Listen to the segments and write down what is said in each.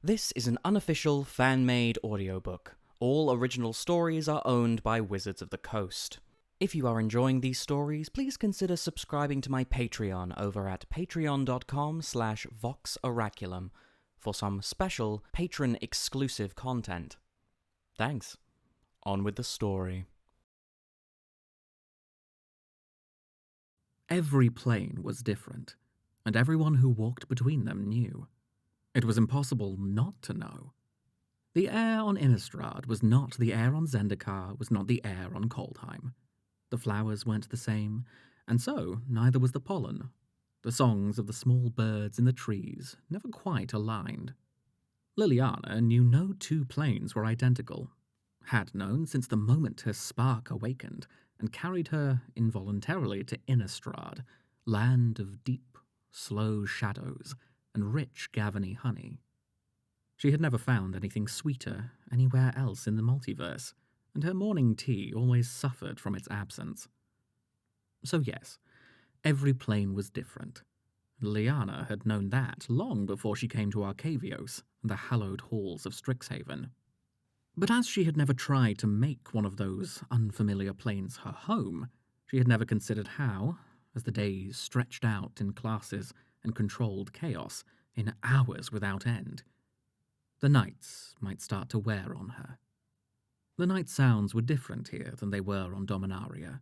This is an unofficial, fan-made audiobook. All original stories are owned by Wizards of the Coast. If you are enjoying these stories, please consider subscribing to my Patreon over at patreon.com/voxoraculum for some special patron-exclusive content. Thanks. On with the story. Every plane was different, and everyone who walked between them knew. It was impossible not to know. The air on Innistrad was not the air on Zendikar, was not the air on Coldheim. The flowers weren't the same, and so neither was the pollen. The songs of the small birds in the trees never quite aligned. Liliana knew no two planes were identical, had known since the moment her spark awakened and carried her involuntarily to Innistrad, land of deep, slow shadows and rich Gavany honey. She had never found anything sweeter anywhere else in the multiverse, and her morning tea always suffered from its absence. So yes, every plane was different. Liliana had known that long before she came to Arcavios and the hallowed halls of Strixhaven. But as she had never tried to make one of those unfamiliar planes her home, she had never considered how, as the days stretched out in classes and controlled chaos in hours without end, the nights might start to wear on her. The night sounds were different here than they were on Dominaria.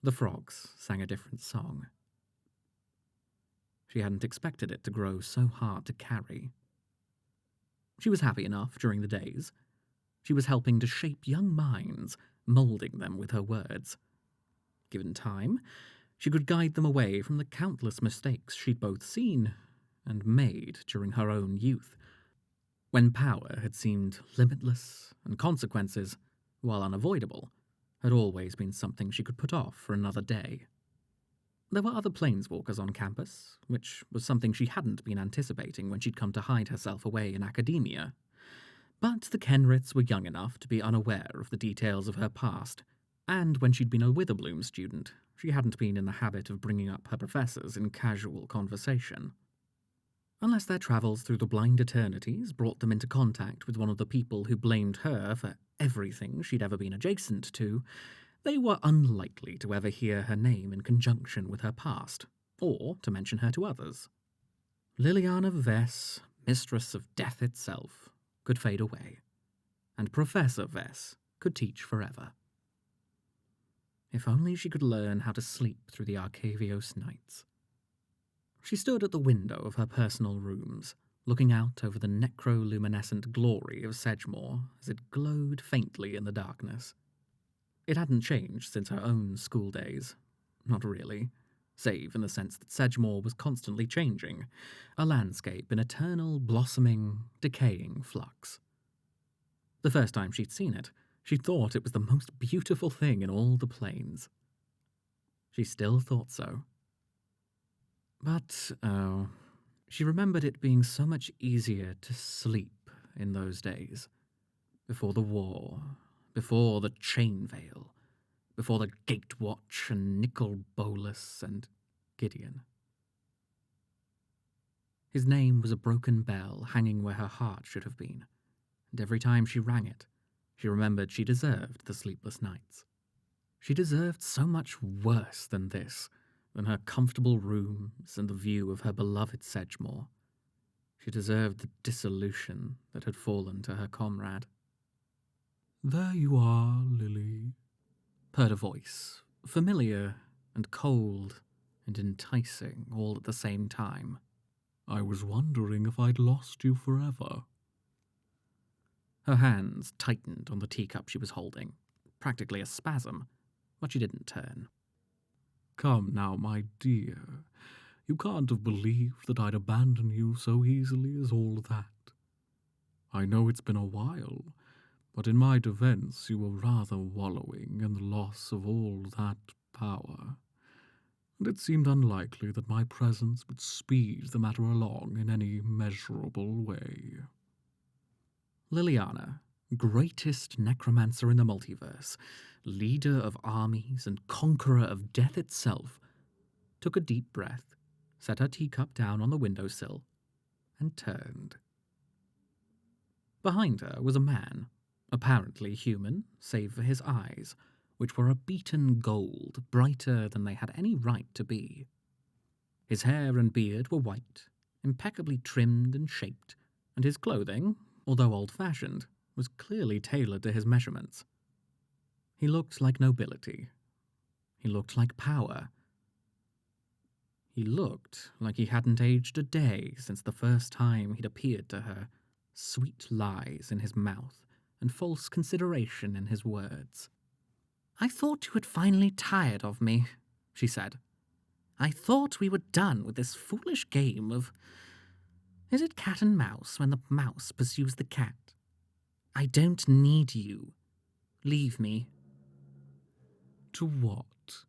The frogs sang a different song. She hadn't expected it to grow so hard to carry. She was happy enough during the days. She was helping to shape young minds, moulding them with her words. Given time, she could guide them away from the countless mistakes she'd both seen and made during her own youth, when power had seemed limitless and consequences, while unavoidable, had always been something she could put off for another day. There were other planeswalkers on campus, which was something she hadn't been anticipating when she'd come to hide herself away in academia. But the Kenriths were young enough to be unaware of the details of her past, and when she'd been a Witherbloom student, she hadn't been in the habit of bringing up her professors in casual conversation. Unless their travels through the blind eternities brought them into contact with one of the people who blamed her for everything she'd ever been adjacent to, they were unlikely to ever hear her name in conjunction with her past, or to mention her to others. Liliana Vess, mistress of death itself, could fade away, and Professor Vess could teach forever. If only she could learn how to sleep through the Arcavios nights. She stood at the window of her personal rooms, looking out over the necroluminescent glory of Sedgemoor as it glowed faintly in the darkness. It hadn't changed since her own school days. Not really, save in the sense that Sedgemoor was constantly changing, a landscape in eternal, blossoming, decaying flux. The first time she'd seen it, she thought it was the most beautiful thing in all the plains. She still thought so. But, she remembered it being so much easier to sleep in those days. Before the war, before the Chain Veil, before the Gatewatch and Nicol Bolas and Gideon. His name was a broken bell hanging where her heart should have been, and every time she rang it, she remembered she deserved the sleepless nights. She deserved so much worse than this, than her comfortable rooms and the view of her beloved Sedgemoor. She deserved the dissolution that had fallen to her comrade. "There you are, Lily," purred a voice, familiar and cold and enticing all at the same time. "I was wondering if I'd lost you forever." Her hands tightened on the teacup she was holding, practically a spasm, but she didn't turn. "Come now, my dear. You can't have believed that I'd abandon you so easily as all that. I know it's been a while, but in my defense you were rather wallowing in the loss of all that power, and it seemed unlikely that my presence would speed the matter along in any measurable way." Liliana, greatest necromancer in the multiverse, leader of armies and conqueror of death itself, took a deep breath, set her teacup down on the windowsill, and turned. Behind her was a man, apparently human, save for his eyes, which were a beaten gold, brighter than they had any right to be. His hair and beard were white, impeccably trimmed and shaped, and his clothing, although old-fashioned, was clearly tailored to his measurements. He looked like nobility. He looked like power. He looked like he hadn't aged a day since the first time he'd appeared to her, sweet lies in his mouth and false consideration in his words. "I thought you had finally tired of me," she said. "I thought we were done with this foolish game of... Is it cat and mouse when the mouse pursues the cat? I don't need you. Leave me." To what?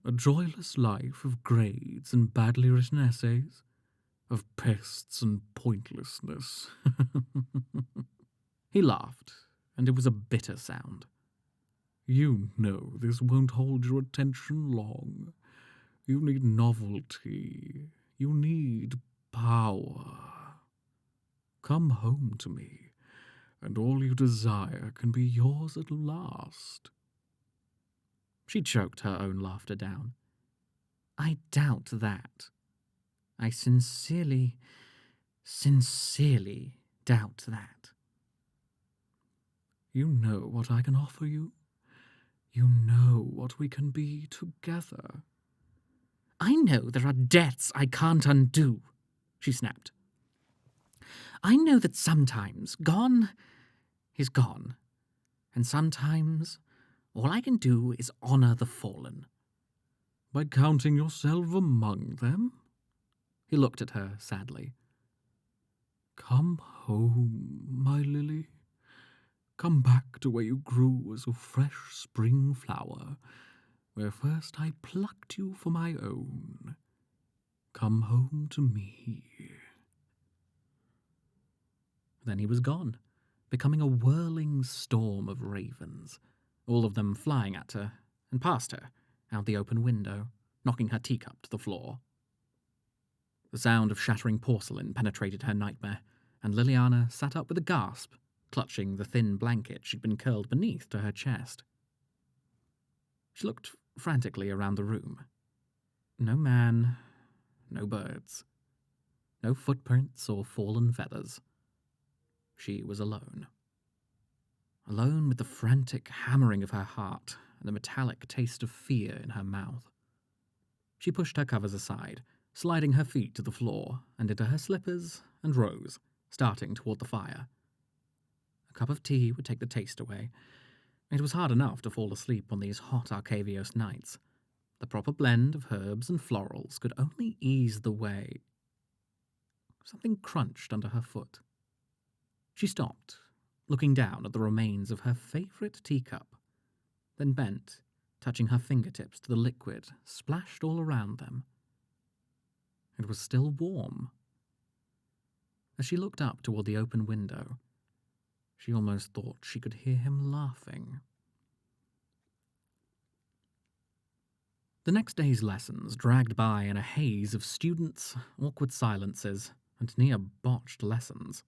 A joyless life of grades and badly written essays? Of pests and pointlessness? He laughed, and it was a bitter sound. You know this won't hold your attention long. You need novelty. You need power. Come home to me, and all you desire can be yours at last. She choked her own laughter down. "I doubt that. I sincerely doubt that." You know what I can offer you. You know what we can be together. "I know there are debts I can't undo," she snapped. "I know that sometimes gone is gone, and sometimes all I can do is honor the fallen." By counting yourself among them? He looked at her sadly. Come home, my Lily. Come back to where you grew as a fresh spring flower, where first I plucked you for my own. Come home to me. Then he was gone, becoming a whirling storm of ravens, all of them flying at her and past her, out the open window, knocking her teacup to the floor. The sound of shattering porcelain penetrated her nightmare, and Liliana sat up with a gasp, clutching the thin blanket she'd been curled beneath to her chest. She looked frantically around the room. No man, no birds, no footprints or fallen feathers. She was alone. Alone with the frantic hammering of her heart and the metallic taste of fear in her mouth. She pushed her covers aside, sliding her feet to the floor and into her slippers, and rose, starting toward the fire. A cup of tea would take the taste away. It was hard enough to fall asleep on these hot Arcavios nights. The proper blend of herbs and florals could only ease the way. Something crunched under her foot. She stopped, looking down at the remains of her favorite teacup, then bent, touching her fingertips to the liquid splashed all around them. It was still warm. As she looked up toward the open window, she almost thought she could hear him laughing. The next day's lessons dragged by in a haze of students, awkward silences, and near botched lessons.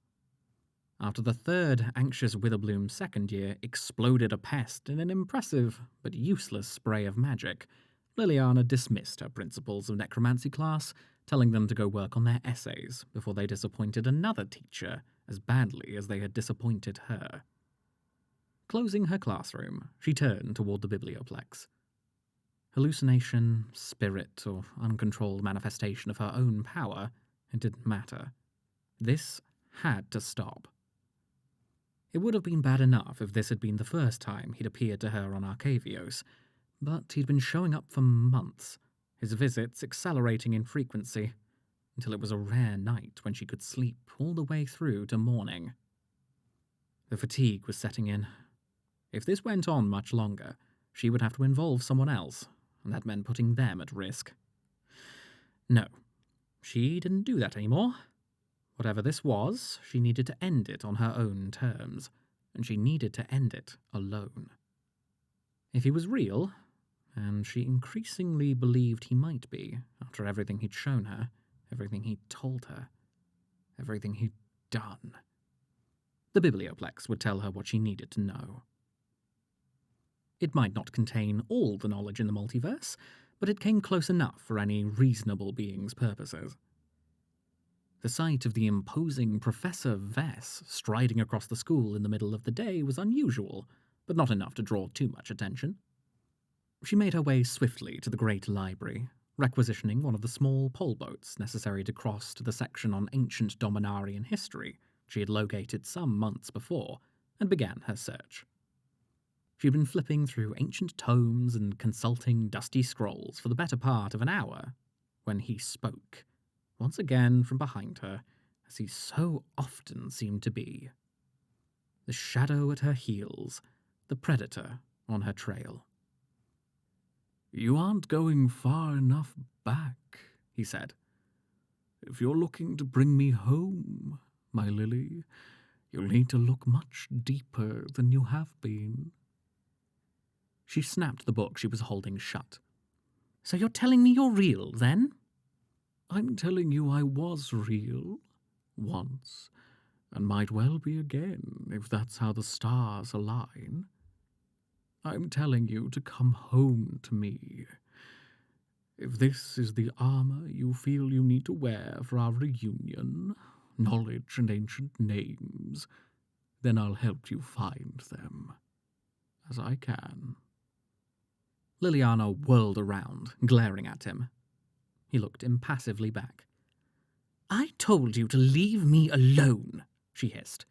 After the third anxious Witherbloom second year exploded a pest in an impressive but useless spray of magic, Liliana dismissed her principals of necromancy class, telling them to go work on their essays before they disappointed another teacher as badly as they had disappointed her. Closing her classroom, she turned toward the biblioplex. Hallucination, spirit, or uncontrolled manifestation of her own power, it didn't matter. This had to stop. It would have been bad enough if this had been the first time he'd appeared to her on Arcavios, but he'd been showing up for months, his visits accelerating in frequency, until it was a rare night when she could sleep all the way through to morning. The fatigue was setting in. If this went on much longer, she would have to involve someone else, and that meant putting them at risk. No, she didn't do that anymore. Whatever this was, she needed to end it on her own terms, and she needed to end it alone. If he was real, and she increasingly believed he might be, after everything he'd shown her, everything he'd told her, everything he'd done. The biblioplex would tell her what she needed to know. It might not contain all the knowledge in the multiverse, but it came close enough for any reasonable being's purposes. The sight of the imposing Professor Vess striding across the school in the middle of the day was unusual, but not enough to draw too much attention. She made her way swiftly to the great library, requisitioning one of the small pole boats necessary to cross to the section on ancient Dominarian history she had located some months before, and began her search. She'd been flipping through ancient tomes and consulting dusty scrolls for the better part of an hour when he spoke, once again from behind her, as he so often seemed to be. The shadow at her heels, the predator on her trail. "You aren't going far enough back," he said. "If you're looking to bring me home, my Lily, you'll need to look much deeper than you have been." She snapped the book she was holding shut. "So you're telling me you're real, then?" "I'm telling you I was real, once, and might well be again, if that's how the stars align. I'm telling you to come home to me. If this is the armor you feel you need to wear for our reunion, knowledge and ancient names, then I'll help you find them, as I can." Liliana whirled around, glaring at him. He looked impassively back. "I told you to leave me alone," she hissed.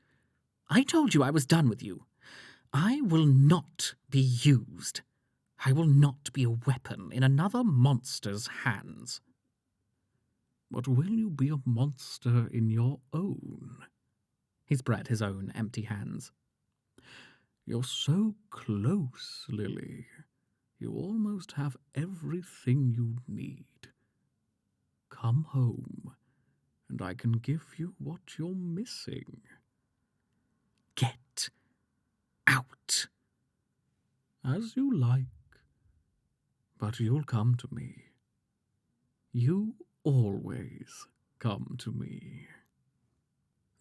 "I told you I was done with you. I will not be used. I will not be a weapon in another monster's hands." "But will you be a monster in your own?" He spread his own empty hands. "You're so close, Lily. You almost have everything you need. Come home, and I can give you what you're missing." "Get out." "As you like. But you'll come to me. You always come to me."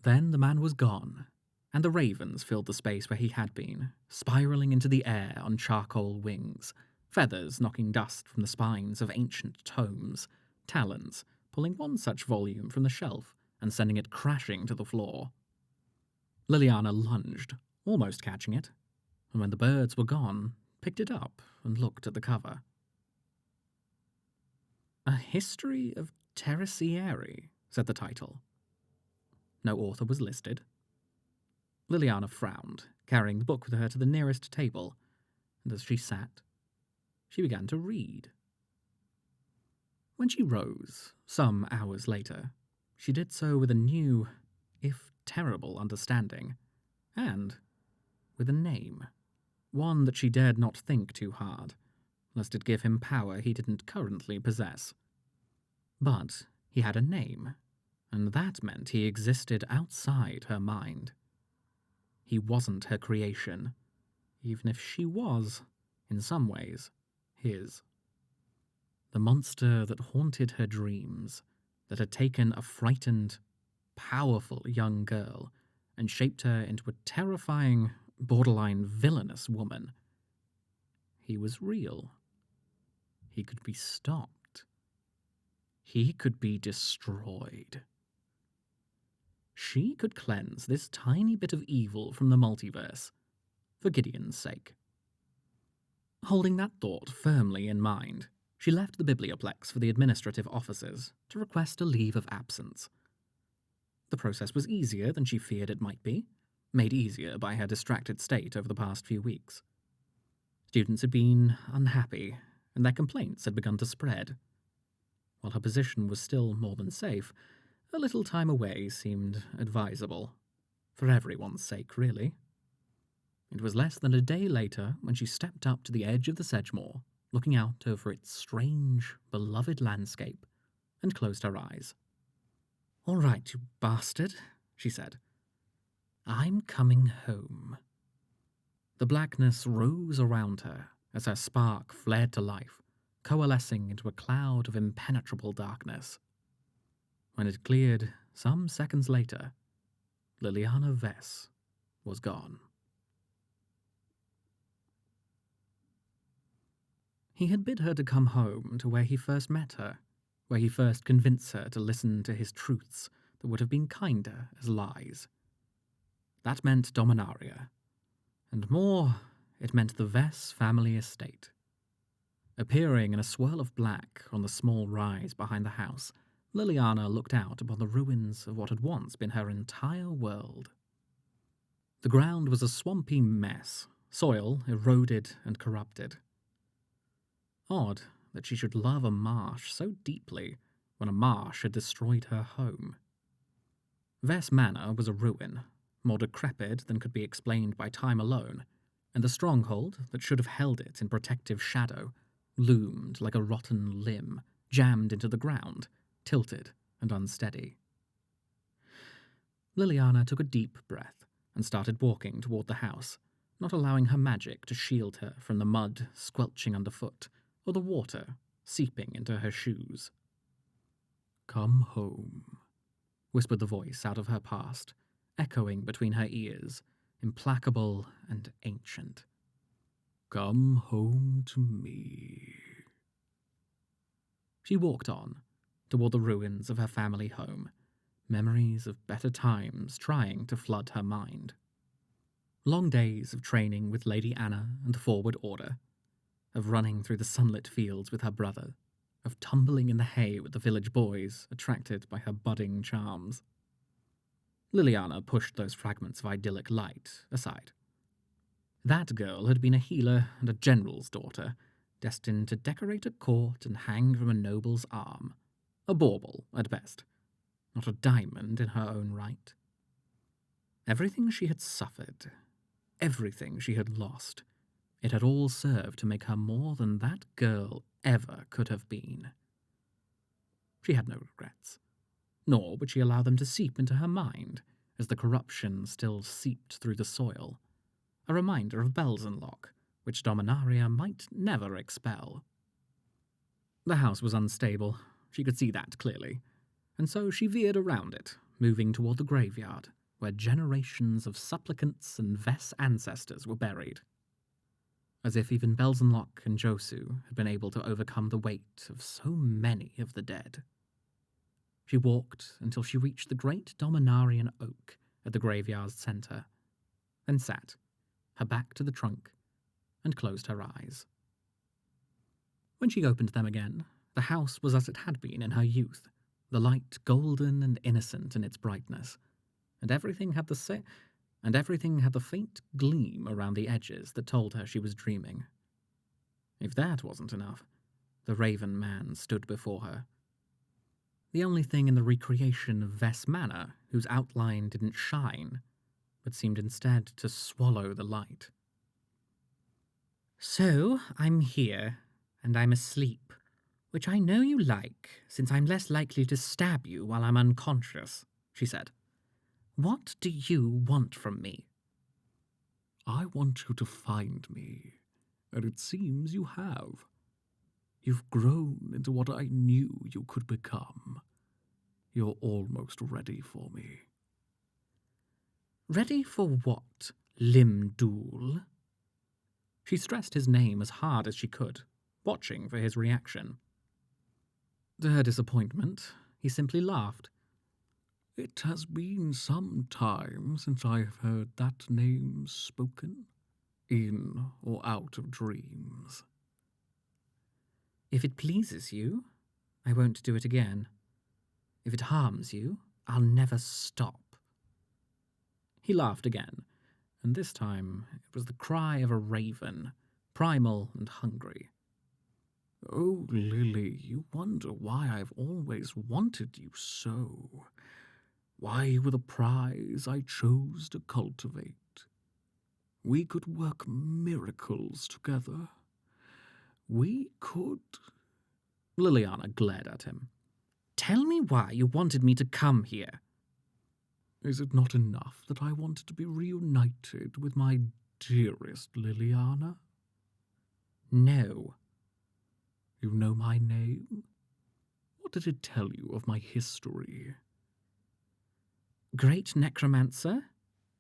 Then the man was gone, and the ravens filled the space where he had been, spiraling into the air on charcoal wings, feathers knocking dust from the spines of ancient tomes, talons pulling one such volume from the shelf and sending it crashing to the floor. Liliana lunged, almost catching it, and when the birds were gone, picked it up and looked at the cover. "A History of Tertiary," said the title. No author was listed. Liliana frowned, carrying the book with her to the nearest table, and as she sat, she began to read. When she rose, some hours later, she did so with a new, if terrible, understanding, and with a name, one that she dared not think too hard, lest it give him power he didn't currently possess. But he had a name, and that meant he existed outside her mind. He wasn't her creation, even if she was, in some ways, his. The monster that haunted her dreams, that had taken a frightened, powerful young girl and shaped her into a terrifying, borderline villainous woman. He was real. He could be stopped. He could be destroyed. She could cleanse this tiny bit of evil from the multiverse, for Gideon's sake. Holding that thought firmly in mind, she left the biblioplex for the administrative offices to request a leave of absence. The process was easier than she feared it might be, made easier by her distracted state over the past few weeks. Students had been unhappy, and their complaints had begun to spread. While her position was still more than safe, a little time away seemed advisable. For everyone's sake, really. It was less than a day later when she stepped up to the edge of the Sedgemoor, looking out over its strange, beloved landscape, and closed her eyes. "All right, you bastard," she said. "I'm coming home." The blackness rose around her as her spark flared to life, coalescing into a cloud of impenetrable darkness. When it cleared, some seconds later, Liliana Vess was gone. He had bid her to come home to where he first met her, where he first convinced her to listen to his truths that would have been kinder as lies. That meant Dominaria, and more, it meant the Vess family estate. Appearing in a swirl of black on the small rise behind the house, Liliana looked out upon the ruins of what had once been her entire world. The ground was a swampy mess, soil eroded and corrupted. Odd that she should love a marsh so deeply when a marsh had destroyed her home. Vess Manor was a ruin, more decrepit than could be explained by time alone, and the stronghold that should have held it in protective shadow loomed like a rotten limb jammed into the ground, tilted and unsteady. Liliana took a deep breath and started walking toward the house, not allowing her magic to shield her from the mud squelching underfoot or the water seeping into her shoes. "Come home," whispered the voice out of her past, echoing between her ears, implacable and ancient. "Come home to me." She walked on, toward the ruins of her family home, memories of better times trying to flood her mind. Long days of training with Lady Anna and the Forward Order, of running through the sunlit fields with her brother, of tumbling in the hay with the village boys attracted by her budding charms. Liliana pushed those fragments of idyllic light aside. That girl had been a healer and a general's daughter, destined to decorate a court and hang from a noble's arm. A bauble, at best, not a diamond in her own right. Everything she had suffered, everything she had lost, it had all served to make her more than that girl ever could have been. She had no regrets, nor would she allow them to seep into her mind as the corruption still seeped through the soil, a reminder of Belzenlock, which Dominaria might never expel. The house was unstable, she could see that clearly, and so she veered around it, moving toward the graveyard, where generations of supplicants and Vess ancestors were buried. As if even Belzenlock and Josu had been able to overcome the weight of so many of the dead. She walked until she reached the great Dominarian oak at the graveyard's center, then sat, her back to the trunk, and closed her eyes. When she opened them again, the house was as it had been in her youth, the light golden and innocent in its brightness, and everything had the faint gleam around the edges that told her she was dreaming. If that wasn't enough, the Raven Man stood before her. The only thing in the recreation of Vess Manor whose outline didn't shine, but seemed instead to swallow the light. "So, I'm here, and I'm asleep, which I know you like, since I'm less likely to stab you while I'm unconscious," she said. "What do you want from me?" "I want you to find me, and it seems you have. You've grown into what I knew you could become. You're almost ready for me." "Ready for what, Limdul?" She stressed his name as hard as she could, watching for his reaction. To her disappointment, he simply laughed. "It has been some time since I've heard that name spoken, in or out of dreams." "If it pleases you, I won't do it again. If it harms you, I'll never stop." He laughed again, and this time it was the cry of a raven, primal and hungry. "Oh, Lily, you wonder why I've always wanted you so. Why you were the prize I chose to cultivate. We could work miracles together. We could..." Liliana glared at him. "Tell me why you wanted me to come here." "Is it not enough that I wanted to be reunited with my dearest Liliana?" "No." "You know my name? What did it tell you of my history?" "Great necromancer,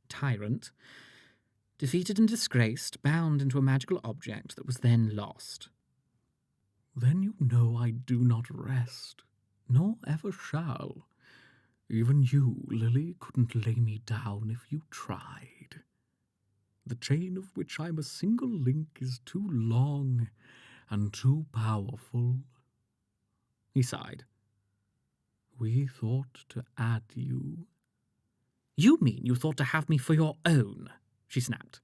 tyrant, defeated and disgraced, bound into a magical object that was then lost. Then you know I do not rest, nor ever shall. Even you, Lily, couldn't lay me down if you tried. The chain of which I'm a single link is too long and too powerful. He sighed. We thought to add you. You mean you thought to have me for your own? She snapped.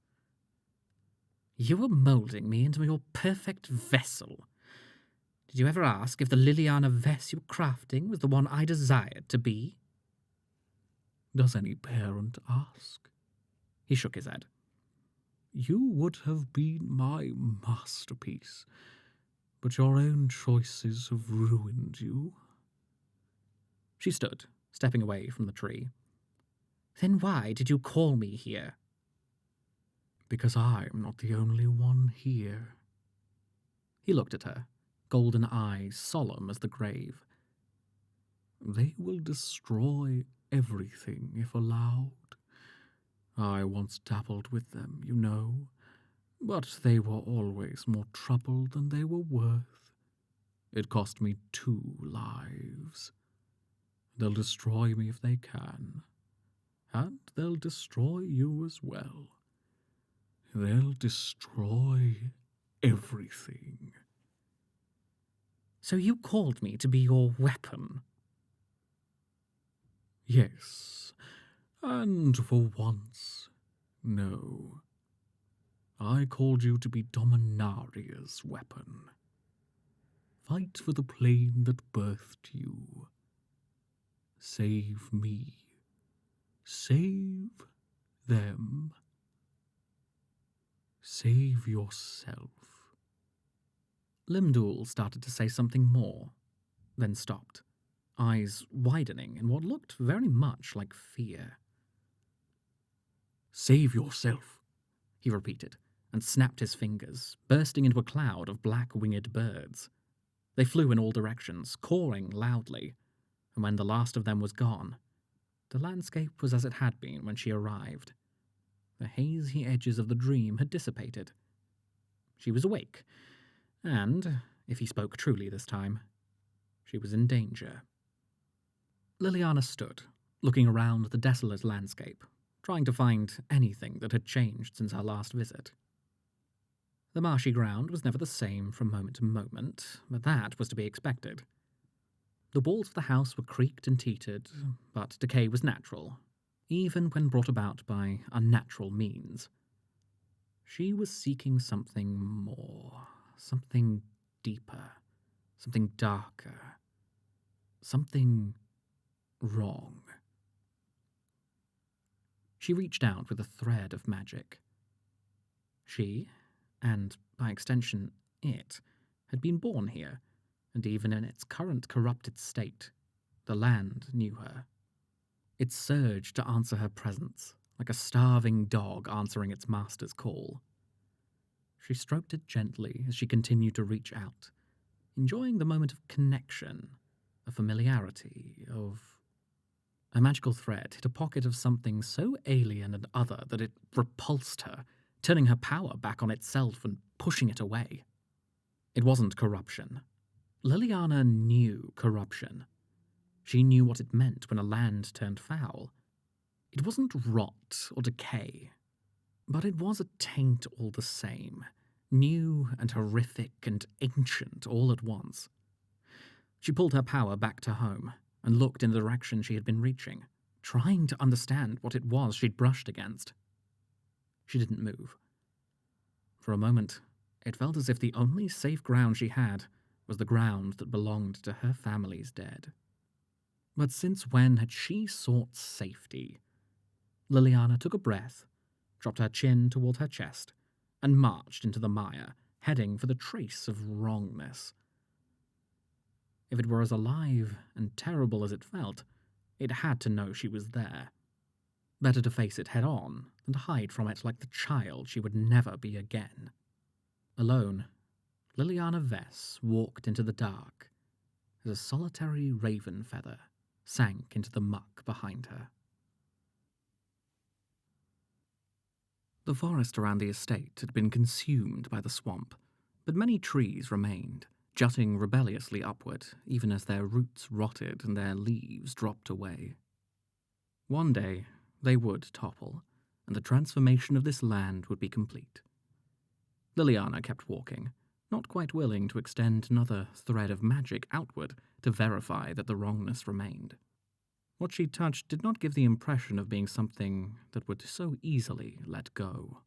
You were moulding me into your perfect vessel. Did you ever ask if the Liliana Vess you were crafting was the one I desired to be? Does any parent ask? He shook his head. You would have been my masterpiece, but your own choices have ruined you. She stood, stepping away from the tree. Then why did you call me here? Because I'm not the only one here. He looked at her, golden eyes solemn as the grave. They will destroy everything if allowed. I once dabbled with them, you know, but they were always more trouble than they were worth. It cost me 2 lives. They'll destroy me if they can, and they'll destroy you as well. They'll destroy everything. So you called me to be your weapon? Yes, and for once, no. I called you to be Dominaria's weapon. Fight for the plane that birthed you. Save me. Save them. Save yourself. Limdul started to say something more, then stopped, eyes widening in what looked very much like fear. Save yourself, he repeated, and snapped his fingers, bursting into a cloud of black-winged birds. They flew in all directions, cawing loudly, and when the last of them was gone, the landscape was as it had been when she arrived. The hazy edges of the dream had dissipated. She was awake, and, if he spoke truly this time, she was in danger. Liliana stood, looking around the desolate landscape, trying to find anything that had changed since her last visit. The marshy ground was never the same from moment to moment, but that was to be expected. The walls of the house were creaked and teetered, but decay was natural, even when brought about by unnatural means. She was seeking something more, something deeper, something darker, something wrong. She reached out with a thread of magic. She, and by extension it, had been born here, and even in its current corrupted state, the land knew her. It surged to answer her presence, like a starving dog answering its master's call. She stroked it gently as she continued to reach out, enjoying the moment of connection, of familiarity, of... A magical thread hit a pocket of something so alien and other that it repulsed her, turning her power back on itself and pushing it away. It wasn't corruption. Liliana knew corruption. She knew what it meant when a land turned foul. It wasn't rot or decay, but it was a taint all the same, new and horrific and ancient all at once. She pulled her power back to home and looked in the direction she had been reaching, trying to understand what it was she'd brushed against. She didn't move. For a moment, it felt as if the only safe ground she had was the ground that belonged to her family's dead. But since when had she sought safety? Liliana took a breath, dropped her chin toward her chest, and marched into the mire, heading for the trace of wrongness. If it were as alive and terrible as it felt, it had to know she was there. Better to face it head-on than to hide from it like the child she would never be again. Alone, Liliana Vess walked into the dark as a solitary raven feather sank into the muck behind her. The forest around the estate had been consumed by the swamp, but many trees remained, jutting rebelliously upward, even as their roots rotted and their leaves dropped away. One day, they would topple, and the transformation of this land would be complete. Liliana kept walking, not quite willing to extend another thread of magic outward to verify that the wrongness remained. What she touched did not give the impression of being something that would so easily let go.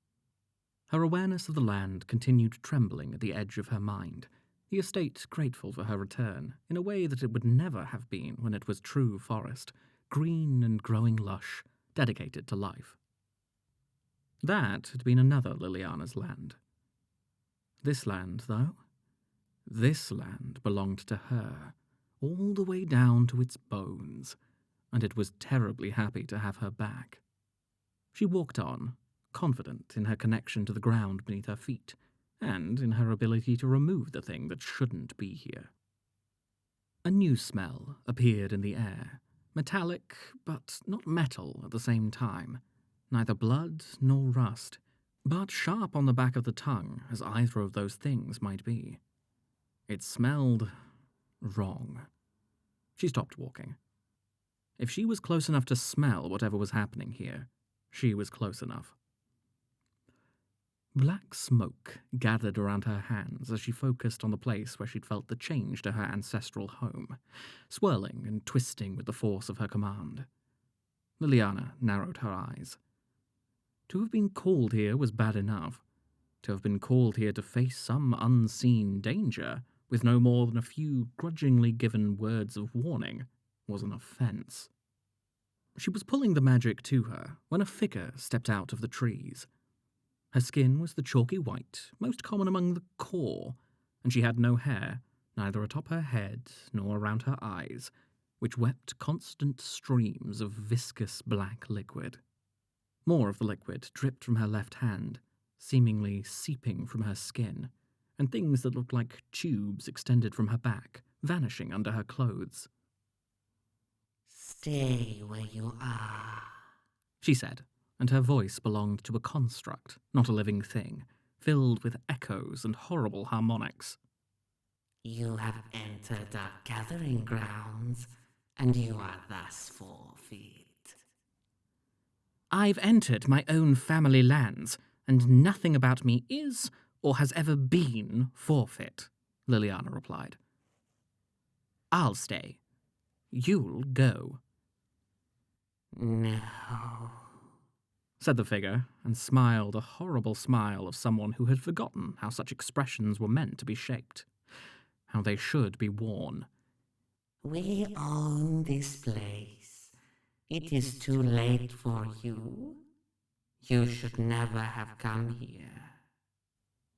Her awareness of the land continued trembling at the edge of her mind, the estate grateful for her return, in a way that it would never have been when it was true forest, green and growing lush, dedicated to life. That had been another Liliana's land. This land, though? This land belonged to her, all the way down to its bones, and it was terribly happy to have her back. She walked on, confident in her connection to the ground beneath her feet, and in her ability to remove the thing that shouldn't be here. A new smell appeared in the air, metallic, but not metal at the same time, neither blood nor rust, but sharp on the back of the tongue, as either of those things might be. It smelled wrong. She stopped walking. If she was close enough to smell whatever was happening here, she was close enough. Black smoke gathered around her hands as she focused on the place where she'd felt the change to her ancestral home, swirling and twisting with the force of her command. Liliana narrowed her eyes. To have been called here was bad enough. To have been called here to face some unseen danger, with no more than a few grudgingly given words of warning, was an offense. She was pulling the magic to her when a figure stepped out of the trees. Her skin was the chalky white, most common among the Core, and she had no hair, neither atop her head nor around her eyes, which wept constant streams of viscous black liquid. More of the liquid dripped from her left hand, seemingly seeping from her skin, and things that looked like tubes extended from her back, vanishing under her clothes. "Stay where you are," she said, and her voice belonged to a construct, not a living thing, filled with echoes and horrible harmonics. "You have entered our gathering grounds, and you are thus forfeit." I've entered my own family lands, and nothing about me is or has ever been forfeit, Liliana replied. I'll stay. You'll go. "No," said the figure, and smiled a horrible smile of someone who had forgotten how such expressions were meant to be shaped, how they should be worn. "We own this place. It is too late for you. You should never have come here."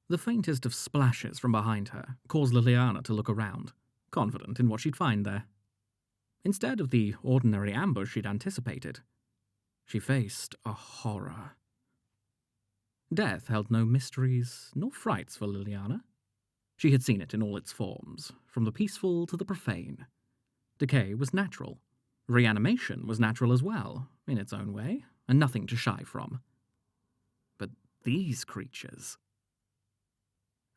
The faintest of splashes from behind her caused Liliana to look around, confident in what she'd find there. Instead of the ordinary ambush she'd anticipated, she faced a horror. Death held no mysteries nor frights for Liliana. She had seen it in all its forms, from the peaceful to the profane. Decay was natural. Reanimation was natural as well, in its own way, and nothing to shy from. But these creatures...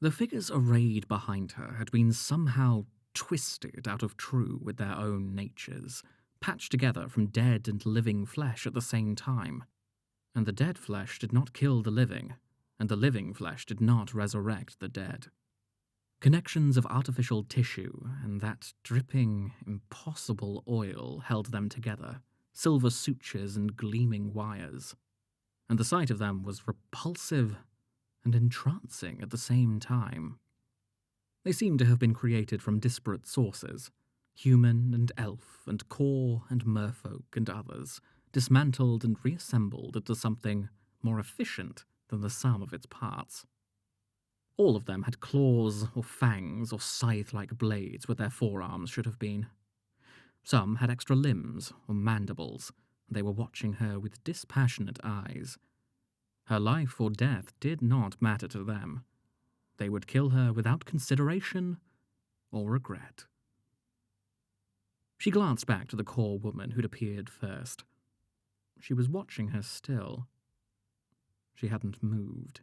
The figures arrayed behind her had been somehow twisted out of true with their own natures, patched together from dead and living flesh at the same time. And the dead flesh did not kill the living, and the living flesh did not resurrect the dead. Connections of artificial tissue and that dripping, impossible oil held them together, silver sutures and gleaming wires. And the sight of them was repulsive and entrancing at the same time. They seemed to have been created from disparate sources, human and elf and core and merfolk and others, dismantled and reassembled into something more efficient than the sum of its parts. All of them had claws or fangs or scythe-like blades where their forearms should have been. Some had extra limbs or mandibles, and they were watching her with dispassionate eyes. Her life or death did not matter to them. They would kill her without consideration or regret. She glanced back to the Core woman who'd appeared first. She was watching her still. She hadn't moved.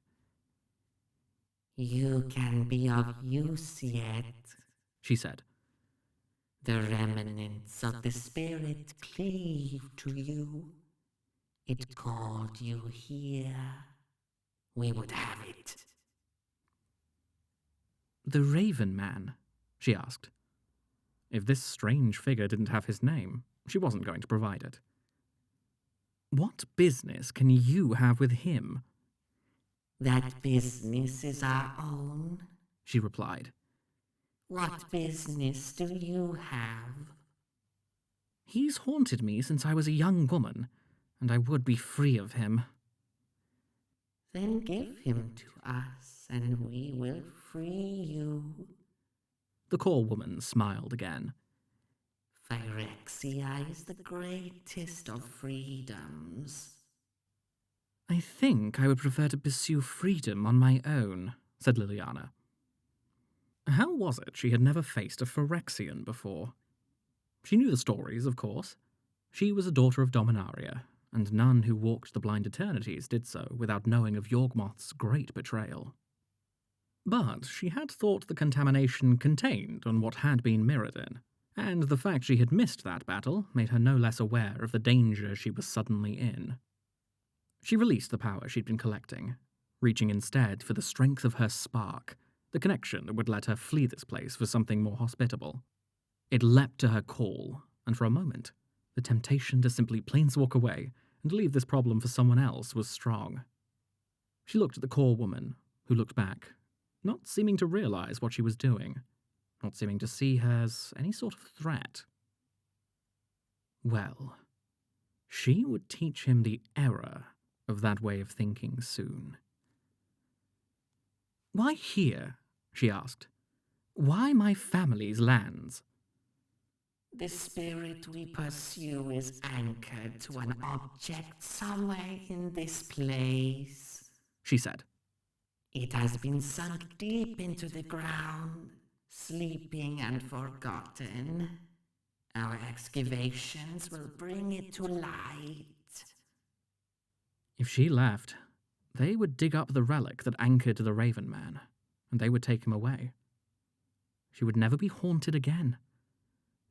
You can be of use yet, She said. The remnants of the spirit cleave to you. It called you here. We would have it. The Raven Man? She asked. If this strange figure didn't have his name, she wasn't going to provide it. What business can you have with him? That business is our own, She replied. What business do you have? He's haunted me since I was a young woman, and I would be free of him. Then give him to us, and we will free you. The Core Woman smiled again. Phyrexia is the greatest of freedoms. I think I would prefer to pursue freedom on my own, said Liliana. How was it she had never faced a Phyrexian before? She knew the stories, of course. She was a daughter of Dominaria, and none who walked the blind eternities did so without knowing of Yawgmoth's great betrayal. But she had thought the contamination contained on what had been Mirrodin, and the fact she had missed that battle made her no less aware of the danger she was suddenly in. She released the power she'd been collecting, reaching instead for the strength of her spark, the connection that would let her flee this place for something more hospitable. It leapt to her call, and for a moment, the temptation to simply planeswalk away and leave this problem for someone else was strong. She looked at the Core Woman, who looked back, not seeming to realize what she was doing, not seeming to see her as any sort of threat. Well, she would teach him the error of that way of thinking soon. Why here? She asked. Why my family's lands? The spirit we pursue is anchored to an object somewhere in this place, She said. It has been sunk deep into the ground, sleeping and forgotten. Our excavations will bring it to light. If she left, they would dig up the relic that anchored the Raven Man, and they would take him away. She would never be haunted again.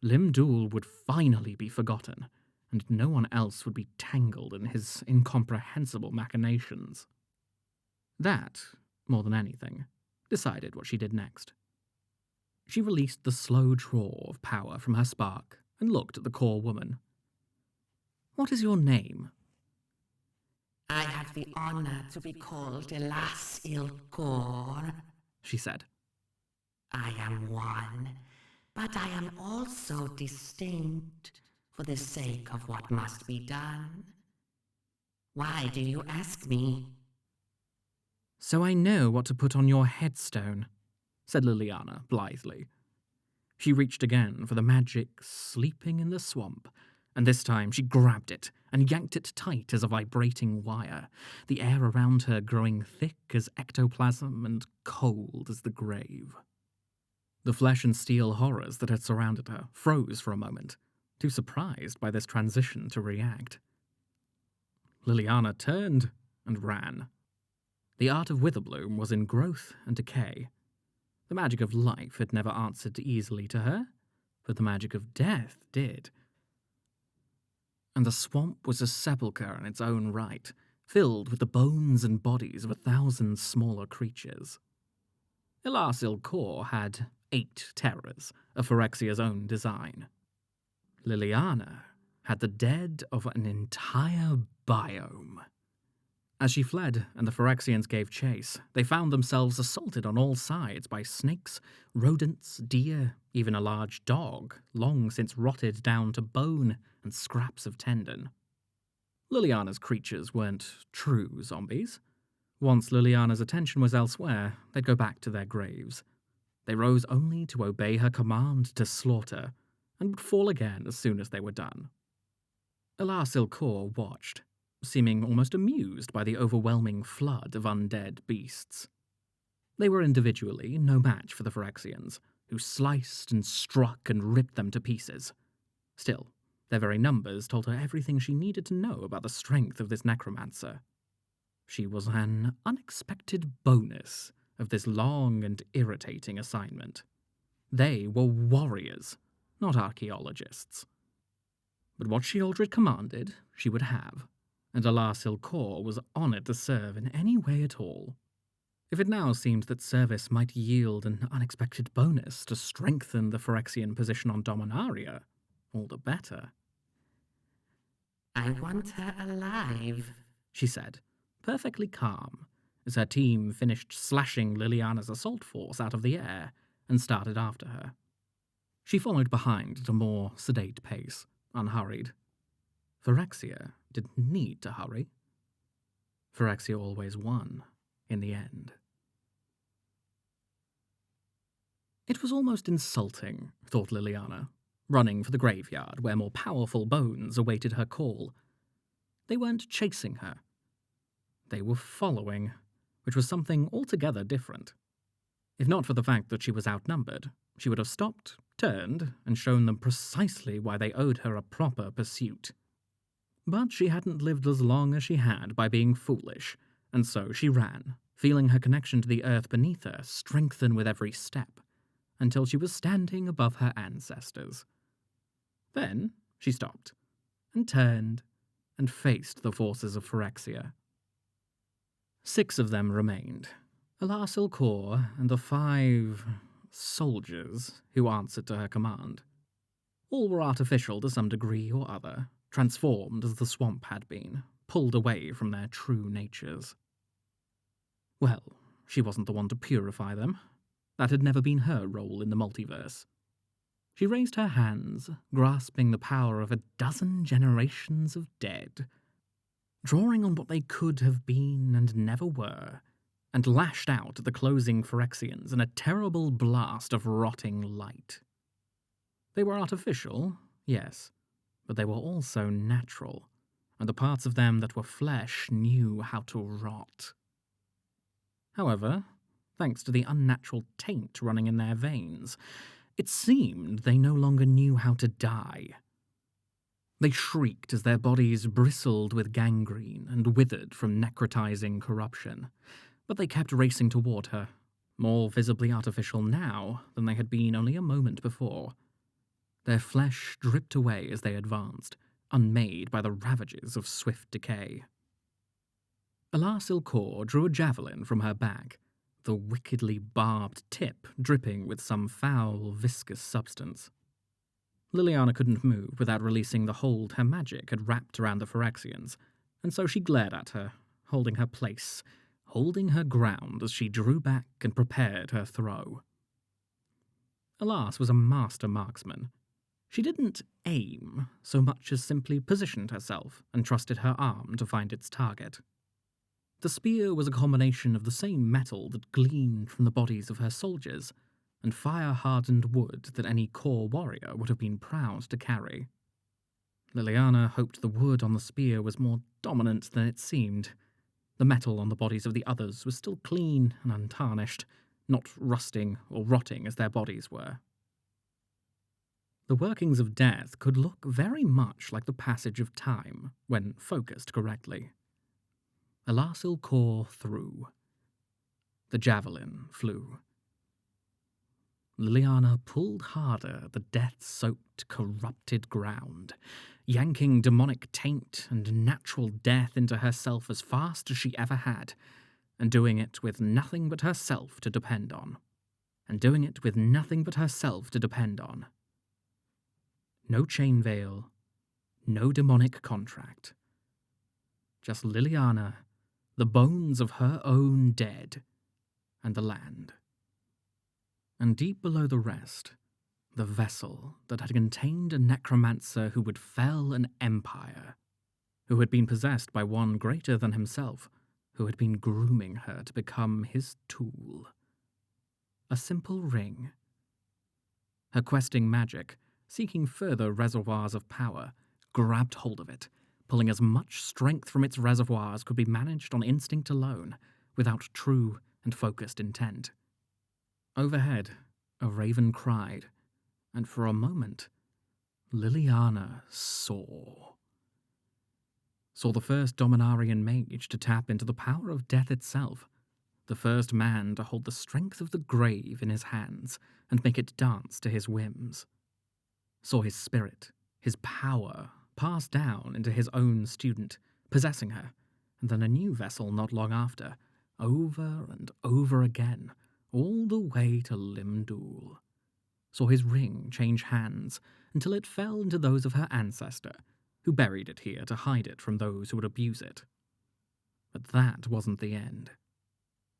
Limdul would finally be forgotten, and no one else would be tangled in his incomprehensible machinations. That, more than anything, decided what she did next. She released the slow draw of power from her spark and looked at the Core Woman. What is your name? I have the honor to be called Elas Ilkor, She said. I am one, but I am also distinct for the sake of what must be done. Why do you ask me? So I know what to put on your headstone, said Liliana blithely. She reached again for the magic sleeping in the swamp, and this time she grabbed it and yanked it tight as a vibrating wire, the air around her growing thick as ectoplasm and cold as the grave. The flesh and steel horrors that had surrounded her froze for a moment, too surprised by this transition to react. Liliana turned and ran. The art of Witherbloom was in growth and decay. The magic of life had never answered easily to her, but the magic of death did. And the swamp was a sepulchre in its own right, filled with the bones and bodies of 1,000 smaller creatures. Elas Ilkor had 8 terrors of Phyrexia's own design. Liliana had the dead of an entire biome. As she fled and the Phyrexians gave chase, they found themselves assaulted on all sides by snakes, rodents, deer, even a large dog, long since rotted down to bone and scraps of tendon. Liliana's creatures weren't true zombies. Once Liliana's attention was elsewhere, they'd go back to their graves. They rose only to obey her command to slaughter, and would fall again as soon as they were done. Elas Ilkor watched, seeming almost amused by the overwhelming flood of undead beasts. They were individually no match for the Phyrexians, who sliced and struck and ripped them to pieces. Still, their very numbers told her everything she needed to know about the strength of this necromancer. She was an unexpected bonus of this long and irritating assignment. They were warriors, not archaeologists. But what Sheoldred commanded, she would have, and Alas Ilkor was honoured to serve in any way at all. If it now seemed that service might yield an unexpected bonus to strengthen the Phyrexian position on Dominaria, all the better. I want her alive, She said, perfectly calm, as her team finished slashing Liliana's assault force out of the air and started after her. She followed behind at a more sedate pace, unhurried. Phyrexia didn't need to hurry. Phyrexia always won, in the end. It was almost insulting, thought Liliana, running for the graveyard where more powerful bones awaited her call. They weren't chasing her. They were following, which was something altogether different. If not for the fact that she was outnumbered, she would have stopped, turned, and shown them precisely why they owed her a proper pursuit. But she hadn't lived as long as she had by being foolish, and so she ran, feeling her connection to the earth beneath her strengthen with every step, until she was standing above her ancestors. Then she stopped, and turned, and faced the forces of Phyrexia. 6 of them remained, Alas Ilkor and the 5 soldiers who answered to her command. All were artificial to some degree or other, transformed as the swamp had been, pulled away from their true natures. Well, she wasn't the one to purify them. That had never been her role in the multiverse. She raised her hands, grasping the power of a dozen generations of dead, drawing on what they could have been and never were, and lashed out at the closing Phyrexians in a terrible blast of rotting light. They were artificial, yes, but they were also natural, and the parts of them that were flesh knew how to rot. However, thanks to the unnatural taint running in their veins, it seemed they no longer knew how to die. They shrieked as their bodies bristled with gangrene and withered from necrotizing corruption, but they kept racing toward her, more visibly artificial now than they had been only a moment before. Their flesh dripped away as they advanced, unmade by the ravages of swift decay. Alas Ilkor drew a javelin from her bag, the wickedly barbed tip dripping with some foul, viscous substance. Liliana couldn't move without releasing the hold her magic had wrapped around the Phyrexians, and so she glared at her, holding her place, holding her ground as she drew back and prepared her throw. Alas was a master marksman. She didn't aim so much as simply positioned herself and trusted her arm to find its target. The spear was a combination of the same metal that gleamed from the bodies of her soldiers and fire-hardened wood that any core warrior would have been proud to carry. Liliana hoped the wood on the spear was more dominant than it seemed. The metal on the bodies of the others was still clean and untarnished, not rusting or rotting as their bodies were. The workings of death could look very much like the passage of time when focused correctly. Alas Ilkor threw. The javelin flew. Liliana pulled harder at the death-soaked, corrupted ground, yanking demonic taint and natural death into herself as fast as she ever had, and doing it with nothing but herself to depend on. No chain veil, no demonic contract. Just Liliana, the bones of her own dead, and the land. And deep below the rest, the vessel that had contained a necromancer who would fell an empire, who had been possessed by one greater than himself, who had been grooming her to become his tool. A simple ring. Her questing magic, seeking further reservoirs of power, grabbed hold of it, pulling as much strength from its reservoir as could be managed on instinct alone, without true and focused intent. Overhead, a raven cried, and for a moment, Liliana saw. saw the first Dominarian mage to tap into the power of death itself, the first man to hold the strength of the grave in his hands and make it dance to his whims. Saw his spirit, his power, pass down into his own student, possessing her, and then a new vessel not long after, over and over again, all the way to Limdul. Saw his ring change hands until it fell into those of her ancestor, who buried it here to hide it from those who would abuse it. But that wasn't the end.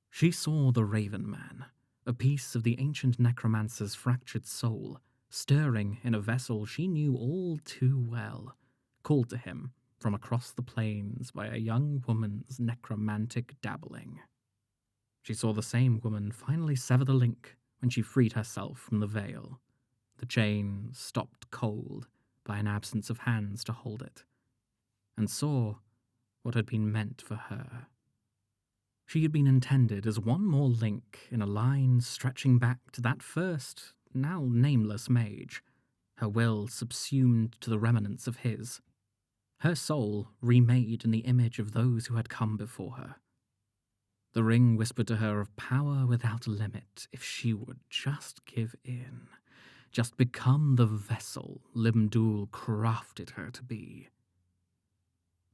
She saw the Raven Man, a piece of the ancient necromancer's fractured soul, stirring in a vessel she knew all too well, called to him from across the plains by a young woman's necromantic dabbling. She saw the same woman finally sever the link when she freed herself from the veil, the chain stopped cold by an absence of hands to hold it, and saw what had been meant for her. She had been intended as one more link in a line stretching back to that first, now nameless mage, her will subsumed to the remnants of his, her soul remade in the image of those who had come before her. The ring whispered to her of power without limit if she would just give in, just become the vessel Limdul crafted her to be.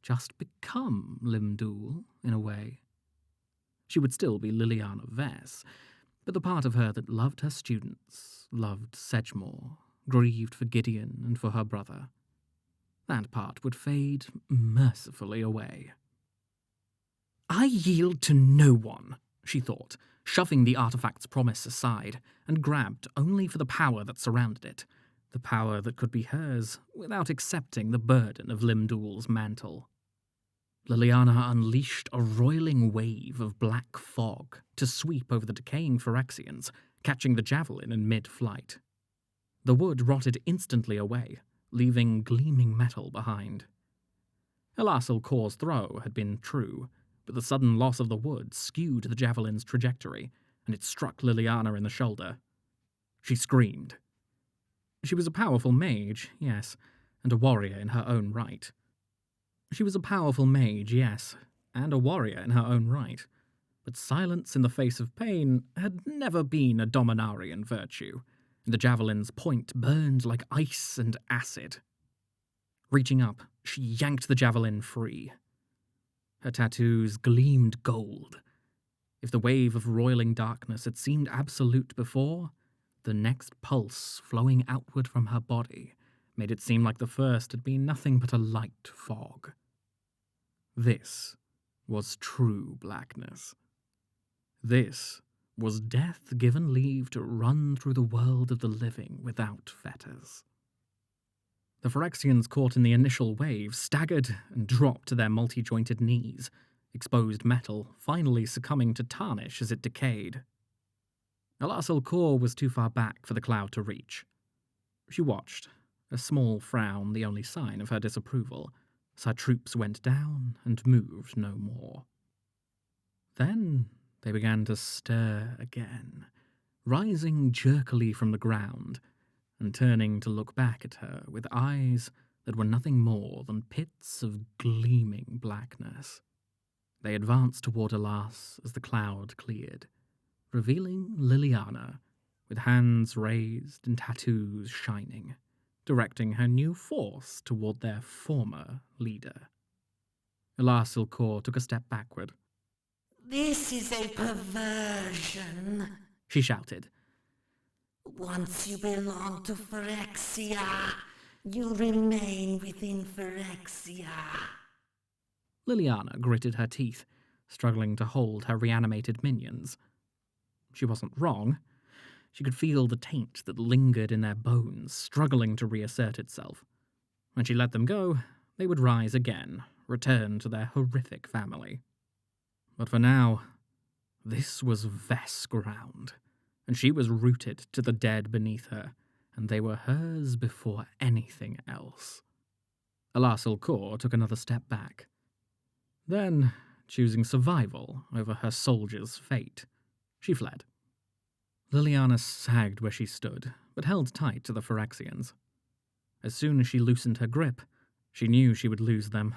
Just become Limdul, in a way. She would still be Liliana Vess, but the part of her that loved her students, loved Sedgemoor, grieved for Gideon and for her brother, that part would fade mercifully away. I yield to no one, she thought, shoving the artifact's promise aside, and grabbed only for the power that surrounded it, the power that could be hers without accepting the burden of Limdul's mantle. Liliana unleashed a roiling wave of black fog to sweep over the decaying Phyrexians, catching the javelin in mid-flight. The wood rotted instantly away, leaving gleaming metal behind. Elasil Kor's throw had been true, but the sudden loss of the wood skewed the javelin's trajectory, and it struck Liliana in the shoulder. She screamed. She was a powerful mage, yes, and a warrior in her own right. She was a powerful mage, yes, and a warrior in her own right, but silence in the face of pain had never been a Dominarian virtue, and the javelin's point burned like ice and acid. Reaching up, she yanked the javelin free. Her tattoos gleamed gold. If the wave of roiling darkness had seemed absolute before, the next pulse flowing outward from her body made it seem like the first had been nothing but a light fog. This was true blackness. This was death given leave to run through the world of the living without fetters. The Phyrexians caught in the initial wave staggered and dropped to their multi-jointed knees, exposed metal finally succumbing to tarnish as it decayed. Elasil Kor was too far back for the cloud to reach. She watched, a small frown the only sign of her disapproval, as her troops went down and moved no more. Then they began to stir again, rising jerkily from the ground, and turning to look back at her with eyes that were nothing more than pits of gleaming blackness. They advanced toward Elas as the cloud cleared, revealing Liliana, with hands raised and tattoos shining, directing her new force toward their former leader. Elasil Kor took a step backward. This is a perversion, She shouted. Once you belong to Phyrexia, you remain within Phyrexia. Liliana gritted her teeth, struggling to hold her reanimated minions. She wasn't wrong. She could feel the taint that lingered in their bones, struggling to reassert itself. When she let them go, they would rise again, return to their horrific family. But for now, this was Vess ground, and she was rooted to the dead beneath her, and they were hers before anything else. Elasil Kor took another step back. Then, choosing survival over her soldier's fate, she fled. Liliana sagged where she stood, but held tight to the Phyrexians. As soon as she loosened her grip, she knew she would lose them.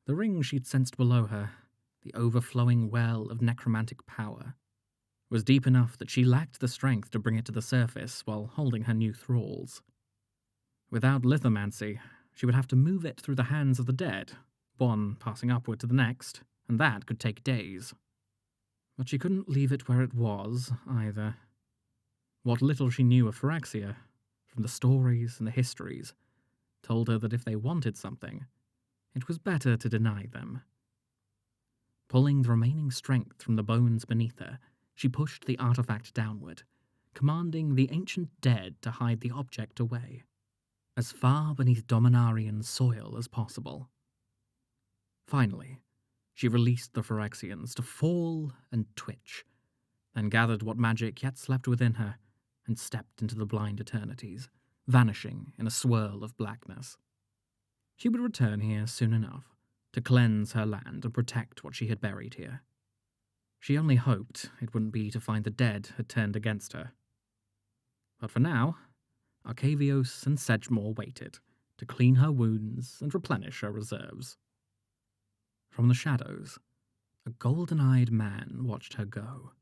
The ring she'd sensed below her, the overflowing well of necromantic power, was deep enough that she lacked the strength to bring it to the surface while holding her new thralls. Without lithomancy, she would have to move it through the hands of the dead, one passing upward to the next, and that could take days. But she couldn't leave it where it was, either. What little she knew of Phyrexia, from the stories and the histories, told her that if they wanted something, it was better to deny them. Pulling the remaining strength from the bones beneath her, she pushed the artifact downward, commanding the ancient dead to hide the object away, as far beneath Dominarian soil as possible. Finally, she released the Phyrexians to fall and twitch, then gathered what magic yet slept within her and stepped into the blind eternities, vanishing in a swirl of blackness. She would return here soon enough, to cleanse her land and protect what she had buried here. She only hoped it wouldn't be to find the dead had turned against her. But for now, Arcavios and Sedgemoor waited to clean her wounds and replenish her reserves. From the shadows, a golden-eyed man watched her go,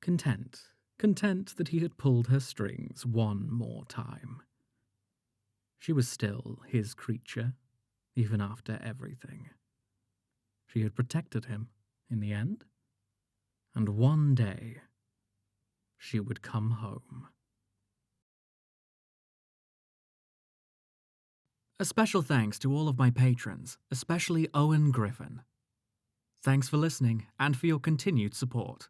content that he had pulled her strings one more time. She was still his creature, even after everything. She had protected him in the end, and one day she would come home. A special thanks to all of my patrons, especially Owen Griffin. Thanks for listening and for your continued support.